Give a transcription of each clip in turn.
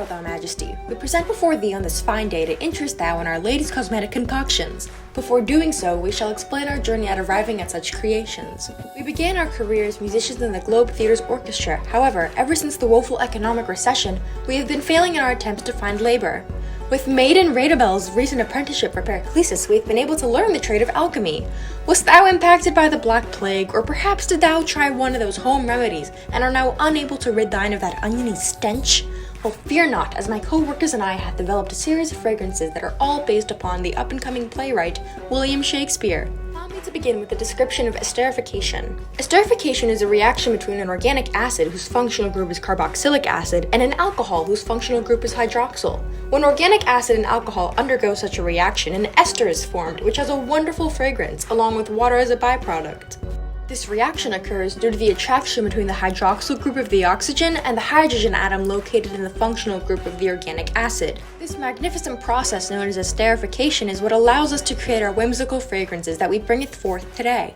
thou majesty, we present before thee on this fine day to interest thou in our latest cosmetic concoctions. Before doing so, we shall explain our journey at arriving at such creations. We began our career as musicians in the Globe Theatre's orchestra. However, ever since the woeful economic recession, we have been failing in our attempts to find labor. With Maiden Radabel's recent apprenticeship for Periclesis, we have been able to learn the trade of alchemy. Wast thou impacted by the Black Plague, or perhaps did thou try one of those home remedies, and are now unable to rid thine of that oniony stench? Well, fear not, as my co-workers and I have developed a series of fragrances that are all based upon the up-and-coming playwright, William Shakespeare. Allow me to begin with a description of esterification. Esterification is a reaction between an organic acid, whose functional group is carboxylic acid, and an alcohol, whose functional group is hydroxyl. When organic acid and alcohol undergo such a reaction, an ester is formed, which has a wonderful fragrance, along with water as a byproduct. This reaction occurs due to the attraction between the hydroxyl group of the oxygen and the hydrogen atom located in the functional group of the organic acid. This magnificent process known as esterification is what allows us to create our whimsical fragrances that we bringeth forth today.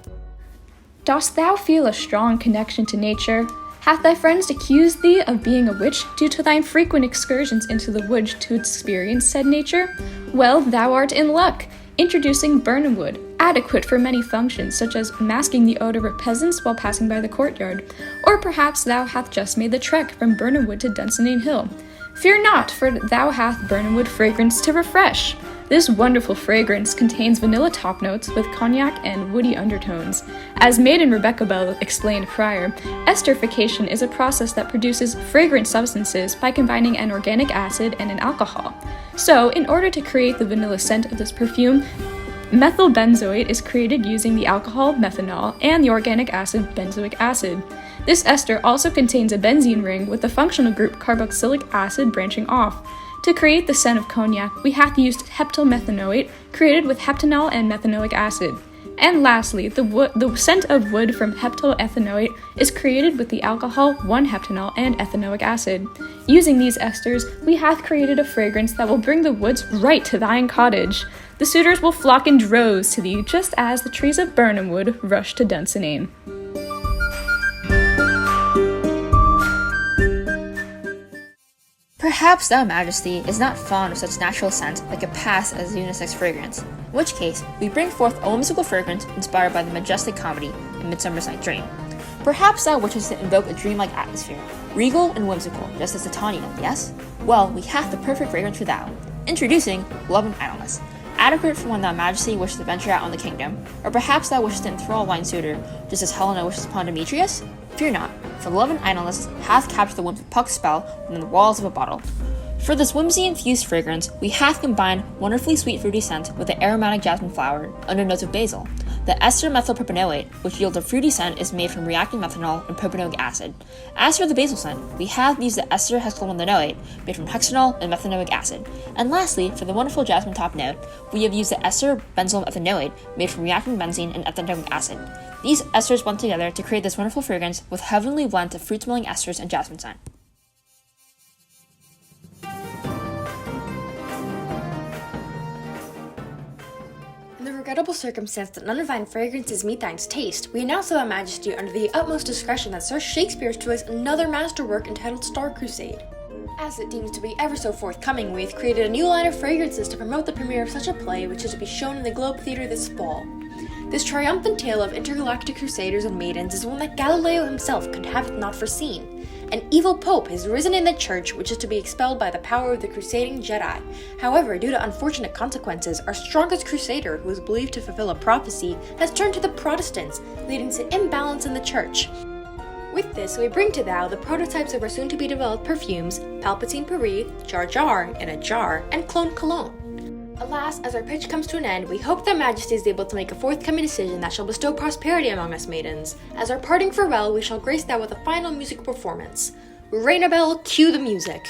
Dost thou feel a strong connection to nature? Hath thy friends accused thee of being a witch due to thine frequent excursions into the woods to experience said nature? Well, thou art in luck. Introducing Burnham Wood, adequate for many functions such as masking the odor of peasants while passing by the courtyard, or perhaps thou hath just made the trek from Burnham Wood to Dunsinane Hill. Fear not, for thou hath Burnham Wood fragrance to refresh. This wonderful fragrance contains vanilla top notes with cognac and woody undertones. As Maiden Rebecca Bell explained prior, esterification is a process that produces fragrant substances by combining an organic acid and an alcohol. So, in order to create the vanilla scent of this perfume, methyl benzoate is created using the alcohol methanol and the organic acid benzoic acid. This ester also contains a benzene ring with the functional group carboxylic acid branching off. To create the scent of cognac, we have used heptylmethanoate, created with heptanol and methanoic acid. And lastly, the scent of wood from heptyl-ethanoate is created with the alcohol 1-heptanol and ethanoic acid. Using these esters, we have created a fragrance that will bring the woods right to thine cottage. The suitors will flock in droves to thee, just as the trees of Burnham Wood rush to Dunsinane. Perhaps thou majesty is not fond of such natural scent that could pass as a unisex fragrance, in which case we bring forth a whimsical fragrance inspired by the majestic comedy A Midsummer's Night Dream. Perhaps thou wishes to invoke a dreamlike atmosphere, regal and whimsical, just as the Tawny, yes? Well, we have the perfect fragrance for thou. Introducing Love and Idleness, adequate for when thou majesty wishes to venture out on the kingdom, or perhaps thou wishes to enthrall thine suitor, just as Helena wishes upon Demetrius? Fear not, for Love and Idleness hath captured the whimsy Puck's spell within the walls of a bottle. For this whimsy-infused fragrance, we have combined wonderfully sweet fruity scent with the aromatic jasmine flower under notes of basil. The ester methylpropanoate, which yields a fruity scent, is made from reacting methanol and propanoic acid. As for the basil scent, we have used the ester hexylmethanoate, made from hexanol and methanoic acid. And lastly, for the wonderful jasmine top note, we have used the ester benzyl ethanoate, made from reacting benzene and ethanoic acid. These esters blend together to create this wonderful fragrance with heavenly blend of fruit-smelling esters and jasmine scent. In the regrettable circumstance that none of thine fragrances meet thine's taste, we announce to thy majesty under the utmost discretion that Sir Shakespeare is to release another masterwork entitled Star Crusade. As it deems to be ever so forthcoming, we have created a new line of fragrances to promote the premiere of such a play, which is to be shown in the Globe Theatre this fall. This triumphant tale of intergalactic crusaders and maidens is one that Galileo himself could have not foreseen. An evil pope has risen in the church, which is to be expelled by the power of the crusading Jedi. However, due to unfortunate consequences, our strongest crusader, who is believed to fulfill a prophecy, has turned to the Protestants, leading to imbalance in the church. With this, we bring to thou the prototypes of our soon-to-be-developed perfumes, Palpatine Paris, Jar Jar in a Jar, and Clone Cologne. Alas, as our pitch comes to an end, we hope that Majesty is able to make a forthcoming decision that shall bestow prosperity among us maidens. As our parting farewell, we shall grace thou with a final musical performance. Rainabelle, cue the music!